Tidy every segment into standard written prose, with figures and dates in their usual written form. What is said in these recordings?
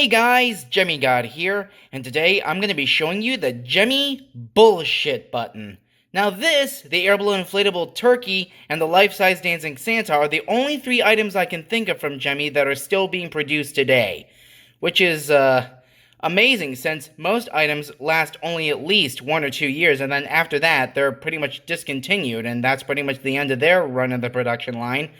Hey guys, Gemmy God here, and today I'm going to be showing you the Gemmy Bullshit button. Now this, the air balloon inflatable turkey, and the life-size dancing Santa are the only three items I can think of from Gemmy that are still being produced today. Which is, amazing since most items last only at least 1 or 2 years, and then after that they're pretty much discontinued, and that's pretty much the end of their run of the production line.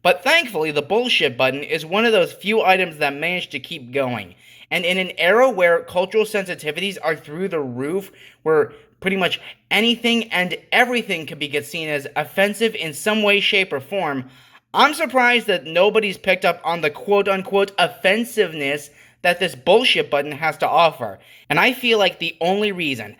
But thankfully, the bullshit button is one of those few items that managed to keep going. And in an era where cultural sensitivities are through the roof, where pretty much anything and everything can be seen as offensive in some way, shape, or form, I'm surprised that nobody's picked up on the quote-unquote offensiveness that this bullshit button has to offer. And I feel like the only reason,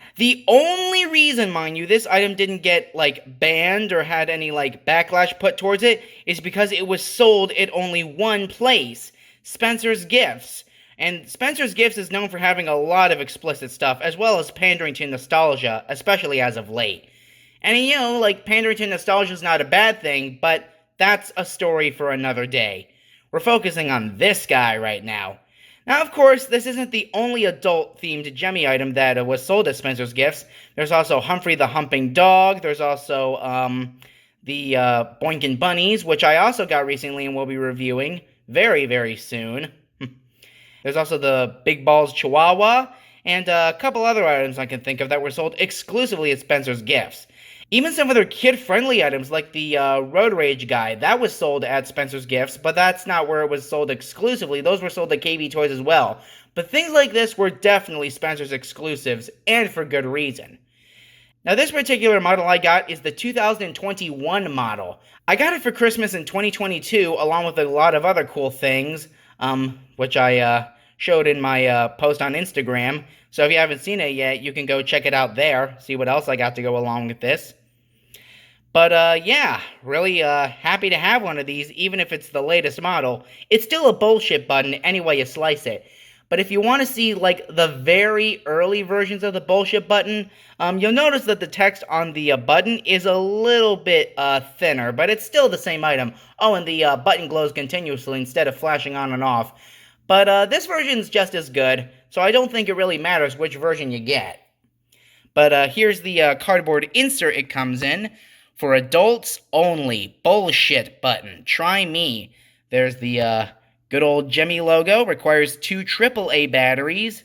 mind you, this item didn't get, banned or had any, backlash put towards it is because it was sold at only one place, Spencer's Gifts. And Spencer's Gifts is known for having a lot of explicit stuff, as well as pandering to nostalgia, especially as of late. And pandering to nostalgia is not a bad thing, but that's a story for another day. We're focusing on this guy right now. Now, of course, this isn't the only adult-themed Gemmy item that was sold at Spencer's Gifts. There's also Humphrey the Humping Dog. There's also the Boinkin' Bunnies, which I also got recently and will be reviewing very, very soon. There's also the Big Balls Chihuahua, and a couple other items I can think of that were sold exclusively at Spencer's Gifts. Even some of their kid-friendly items, like the Road Rage guy, that was sold at Spencer's Gifts, but that's not where it was sold exclusively. Those were sold at KB Toys as well. But things like this were definitely Spencer's exclusives, and for good reason. Now, this particular model I got is the 2021 model. I got it for Christmas in 2022, along with a lot of other cool things, which I showed in my post on Instagram. So if you haven't seen it yet, you can go check it out there, see what else I got to go along with this. But, yeah, really happy to have one of these, even if it's the latest model. It's still a bullshit button any way you slice it. But if you want to see, the very early versions of the bullshit button, you'll notice that the text on the button is a little bit thinner, but it's still the same item. Oh, and the button glows continuously instead of flashing on and off. But this version's just as good, so I don't think it really matters which version you get. But here's the cardboard insert it comes in. For adults only, bullshit button, try me. There's the good old Gemmy logo, requires 2 AAA batteries.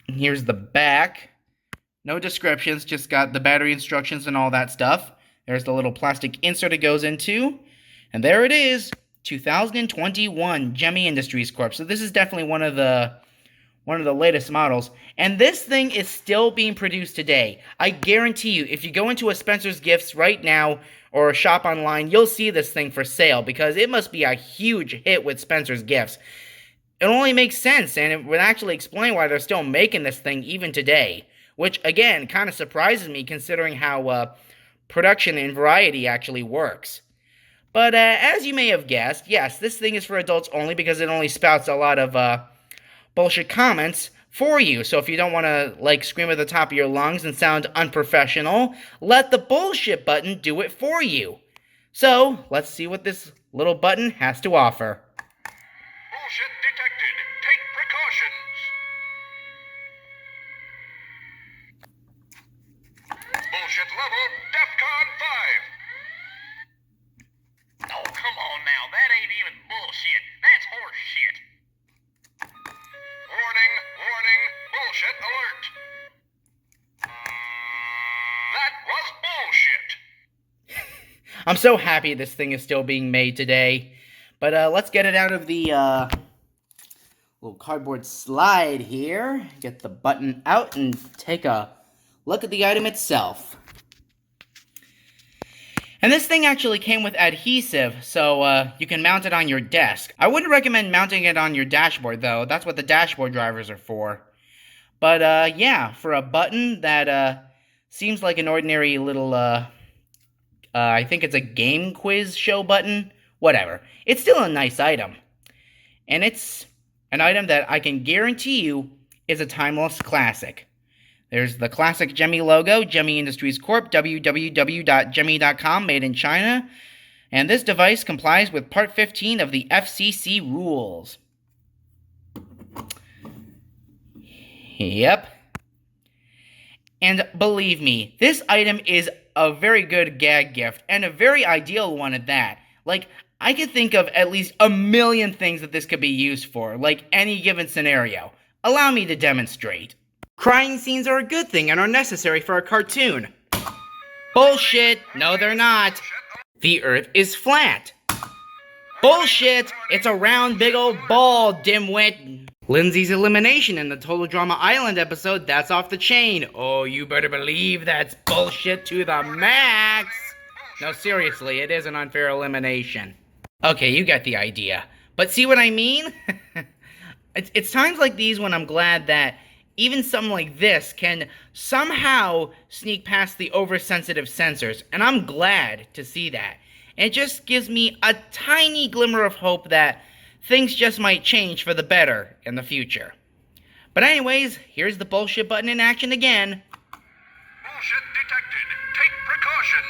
And here's the back. No descriptions, just got the battery instructions and all that stuff. There's the little plastic insert it goes into. And there it is, 2021 Gemmy Industries Corp. So this is definitely one of the latest models, and this thing is still being produced today. I guarantee you, if you go into a Spencer's Gifts right now, or shop online, you'll see this thing for sale, because it must be a huge hit with Spencer's Gifts. It only makes sense, and it would actually explain why they're still making this thing even today, which, again, kind of surprises me, considering how production and variety actually works. But as you may have guessed, yes, this thing is for adults only, because it only spouts a lot of bullshit comments for you. So if you don't want to, scream at the top of your lungs and sound unprofessional, let the bullshit button do it for you. So, let's see what this little button has to offer. Bullshit detected. Take precautions. Bullshit level DEFCON 5. Oh, come on now. That ain't even bullshit. That's horse shit. Warning, warning, bullshit alert. That was bullshit. I'm so happy this thing is still being made today. But let's get it out of the little cardboard slide here. Get the button out and take a look at the item itself. And this thing actually came with adhesive, so you can mount it on your desk. I wouldn't recommend mounting it on your dashboard, though. That's what the dashboard drivers are for. But, yeah, for a button that seems like an ordinary little, I think it's a game quiz show button. Whatever. It's still a nice item. And it's an item that I can guarantee you is a timeless classic. There's the classic Gemmy logo, Gemmy Industries Corp., www.gemmy.com, made in China. And this device complies with Part 15 of the FCC rules. Yep. And believe me, this item is a very good gag gift, and a very ideal one at that. Like, I could think of at least a million things that this could be used for, like any given scenario. Allow me to demonstrate. Crying scenes are a good thing and are necessary for a cartoon. Bullshit! No, they're not. The Earth is flat. Bullshit! It's a round big old ball, dimwit. Lindsay's elimination in the Total Drama Island episode, that's off the chain. Oh, you better believe that's bullshit to the max. No, seriously, it is an unfair elimination. Okay, you get the idea. But see what I mean? It's times like these when I'm glad that even something like this can somehow sneak past the oversensitive censors, and I'm glad to see that. It just gives me a tiny glimmer of hope that things just might change for the better in the future. But anyways, here's the bullshit button in action again. Bullshit detected. Take precautions.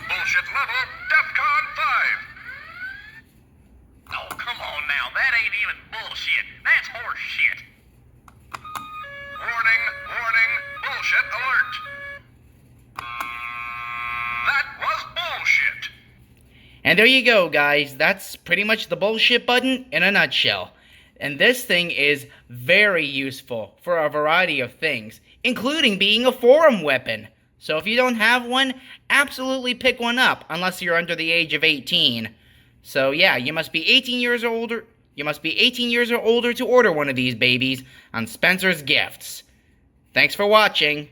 Bullshit level DEFCON 5. Oh, come on now. That ain't even bullshit. That's horse shit. Warning, warning, bullshit alert. That was bullshit. And there you go, guys. That's pretty much the bullshit button in a nutshell. And this thing is very useful for a variety of things, including being a forum weapon. So if you don't have one, absolutely pick one up, unless you're under the age of 18. So yeah, you must be 18 years or older. You must be 18 years or older to order one of these babies on Spencer's Gifts. Thanks for watching.